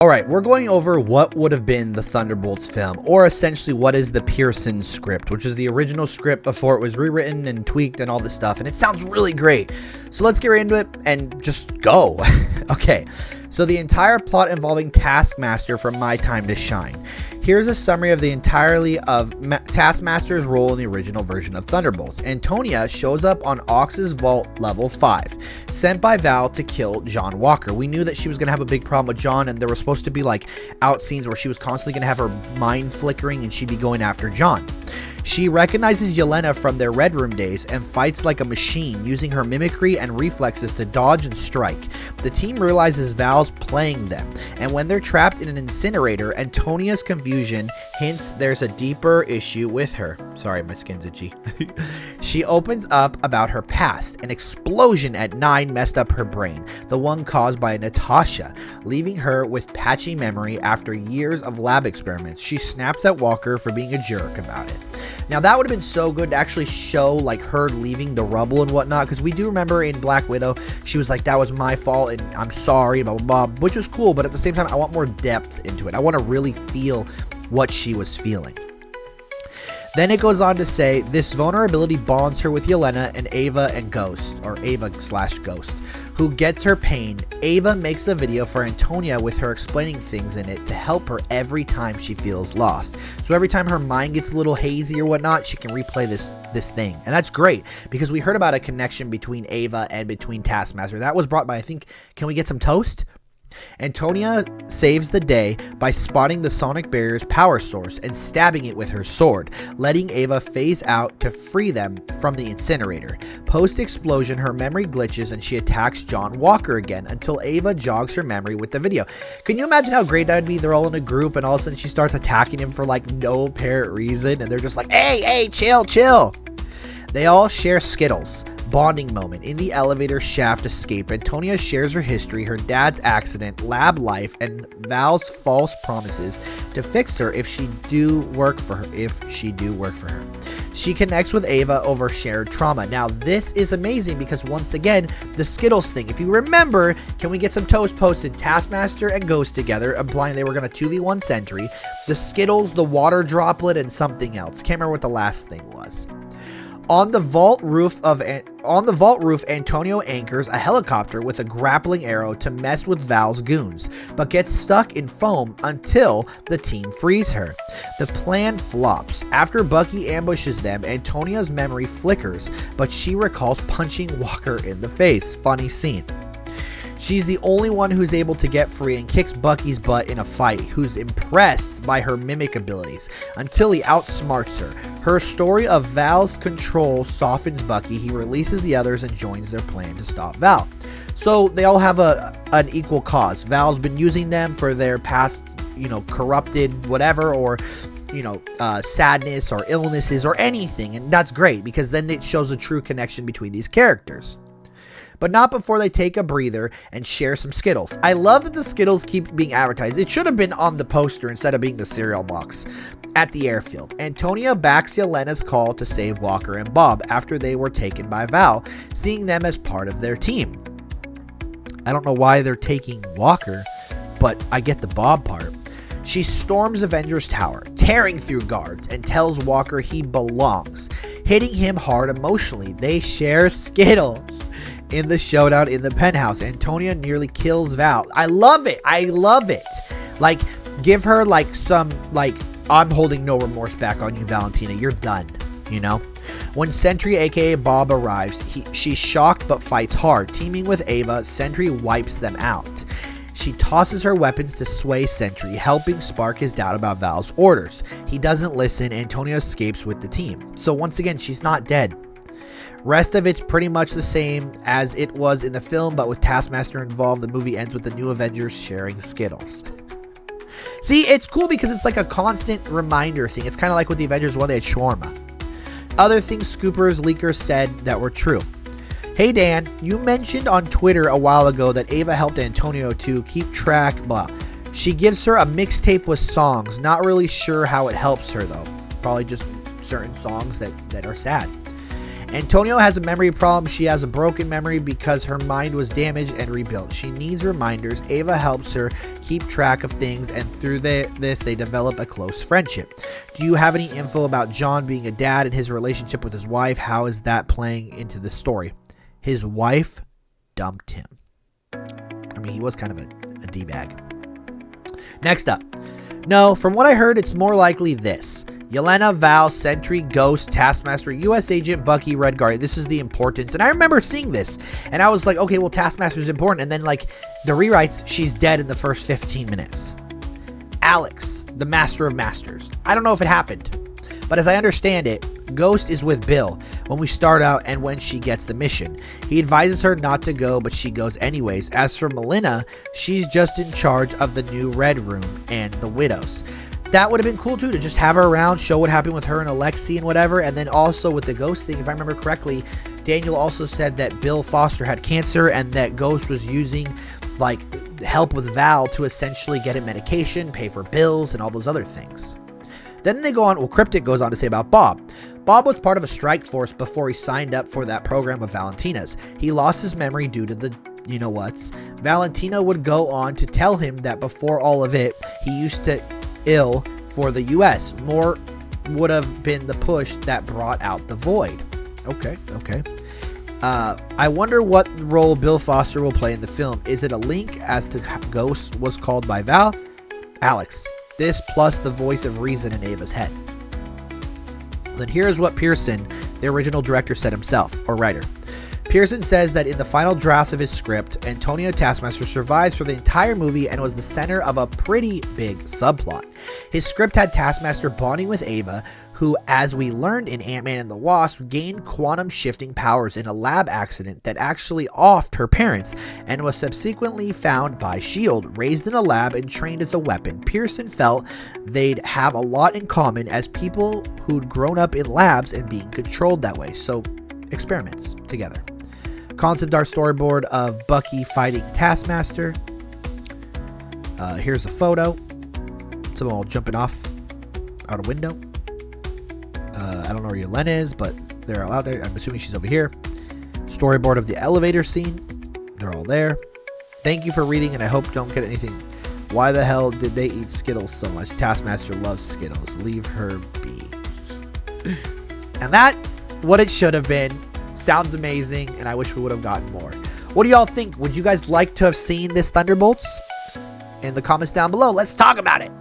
Alright, we're going over what would have been the Thunderbolts film, or essentially what is the Pearson script, which is the original script before it was rewritten and tweaked and all this stuff, and it sounds really great. So let's get right into it and just go. Okay, so the entire plot involving Taskmaster from My Time to Shine. Here's a summary of the entirety of Taskmaster's role in the original version of Thunderbolts. Antonia shows up on Ox's vault level 5, sent by Val to kill John Walker. We knew that she was going to have a big problem with John, and there was supposed to be like out scenes where she was constantly going to have her mind flickering and she'd be going after John. She recognizes Yelena from their Red Room days and fights like a machine, using her mimicry and reflexes to dodge and strike. The team realizes Val's playing them, and when they're trapped in an incinerator, Antonia's confusion hints there's a deeper issue with her. Sorry, my skin's itchy. She opens up about her past. An explosion at 9 messed up her brain, the one caused by Natasha, leaving her with patchy memory after years of lab experiments. She snaps at Walker for being a jerk about it. Now that would have been so good to actually show like her leaving the rubble and whatnot, because we do remember in Black Widow she was like, that was my fault and I'm sorry, blah blah blah, which was cool, but at the same time I want more depth into it. I want to really feel what she was feeling. Then it goes on to say, this vulnerability bonds her with Yelena and Ava and Ghost, or Ava/Ghost, who gets her pain. Ava makes a video for Antonia with her explaining things in it to help her every time she feels lost. So every time her mind gets a little hazy or whatnot, she can replay this thing. And that's great, because we heard about a connection between Ava and between Taskmaster. That was brought by, I think, can we get some toast? Antonia saves the day by spotting the sonic barrier's power source and stabbing it with her sword, letting Ava phase out to free them from the incinerator. Post-explosion, her memory glitches and she attacks John Walker again until Ava jogs her memory with the video. Can you imagine how great that would be? They're all in a group and all of a sudden she starts attacking him for like no apparent reason, and they're just like, hey, chill. They all share Skittles. Bonding moment. In the elevator shaft escape, Antonia shares her history, her dad's accident, lab life, and Val's false promises to fix her if she do work for her. She connects with Ava over shared trauma. Now this is amazing because once again, the Skittles thing. If you remember, can we get some toast posted? Taskmaster and Ghost together, implying they were going to 2v1 Sentry. The Skittles, the water droplet, and something else. Can't remember what the last thing was. On the vault roof, Antonio anchors a helicopter with a grappling arrow to mess with Val's goons, but gets stuck in foam until the team frees her. The plan flops. After Bucky ambushes them, Antonia's memory flickers, but she recalls punching Walker in the face. Funny scene. She's the only one who's able to get free and kicks Bucky's butt in a fight, who's impressed by her mimic abilities, until he outsmarts her. Her story of Val's control softens Bucky. He releases the others and joins their plan to stop Val. So they all have an equal cause. Val's been using them for their past, corrupted whatever, or sadness or illnesses or anything, and that's great because then it shows a true connection between these characters. But not before they take a breather and share some Skittles. I love that the Skittles keep being advertised. It should have been on the poster instead of being the cereal box at the airfield. Antonia backs Yelena's call to save Walker and Bob after they were taken by Val, seeing them as part of their team. I don't know why they're taking Walker, but I get the Bob part. She storms Avengers Tower, tearing through guards, and tells Walker he belongs, hitting him hard emotionally. They share Skittles. In the showdown in the penthouse, Antonia nearly kills Val. I love it. Like, give her like some, like, I'm holding no remorse back on you, Valentina. You're done, When Sentry, aka Bob, arrives, she's shocked but fights hard. Teaming with Ava, Sentry wipes them out. She tosses her weapons to sway Sentry, helping spark his doubt about Val's orders. He doesn't listen. Antonia escapes with the team. So once again, she's not dead. Rest of it's pretty much the same as it was in the film, but with Taskmaster involved, the movie ends with the new Avengers sharing Skittles. See, it's cool because it's like a constant reminder thing. It's kind of like with the Avengers one, they had shawarma. Other things Scoopers leakers said that were true. Hey Dan, you mentioned on Twitter a while ago that Ava helped Antonio to keep track, blah. She gives her a mixtape with songs. Not really sure how it helps her though. Probably just certain songs that are sad. Antonio has a memory problem. She has a broken memory because her mind was damaged and rebuilt. She needs reminders. Ava helps her keep track of things, and through this, they develop a close friendship. Do you have any info about John being a dad and his relationship with his wife? How is that playing into the story? His wife dumped him. I mean, he was kind of a D-bag. Next up. No, from what I heard, it's more likely this. Yelena, Val, Sentry, Ghost, Taskmaster, U.S. Agent, Bucky, Red Guardian. This is the importance. And I remember seeing this. And I was like, okay, well, Taskmaster's important. And then, like, the rewrites, she's dead in the first 15 minutes. Alex, the Master of Masters. I don't know if it happened. But as I understand it, Ghost is with Bill when we start out and when she gets the mission. He advises her not to go, but she goes anyways. As for Melina, she's just in charge of the new Red Room and the Widows. That would have been cool too, to just have her around, show what happened with her and Alexei and whatever. And then also with the Ghost thing, if I remember correctly, Daniel also said that Bill Foster had cancer and that Ghost was using like help with Val to essentially get him medication, pay for bills, and all those other things. Then they go on, well, Cryptic goes on to say about Bob. Bob was part of a strike force before he signed up for that program of Valentina's. He lost his memory due to the you-know-whats. Valentina would go on to tell him that before all of it, he used to ill for the U.S. More would have been the push that brought out the void. Okay. I wonder what role Bill Foster will play in the film. Is it a link as to how Ghost was called by Val? Alex. This plus the voice of reason in Ava's head. Then here's what Pearson, the original director, said himself, or writer. Pearson says that in the final drafts of his script, Antonio Taskmaster survives for the entire movie and was the center of a pretty big subplot. His script had Taskmaster bonding with Ava, who, as we learned in Ant-Man and the Wasp, gained quantum shifting powers in a lab accident that actually offed her parents and was subsequently found by S.H.I.E.L.D., raised in a lab and trained as a weapon. Pearson felt they'd have a lot in common as people who'd grown up in labs and being controlled that way, so experiments together. Concept art storyboard of Bucky fighting Taskmaster. Here's a photo. Someone all jumping off out a window. I don't know where Yelena is, but they're all out there. I'm assuming she's over here. Storyboard of the elevator scene. They're all there. Thank you for reading, and I hope you don't get anything. Why the hell did they eat Skittles so much? Taskmaster loves Skittles. Leave her be. And that's what it should have been. Sounds amazing, and I wish we would have gotten more. What do y'all think? Would you guys like to have seen this Thunderbolts? In the comments down below, let's talk about it.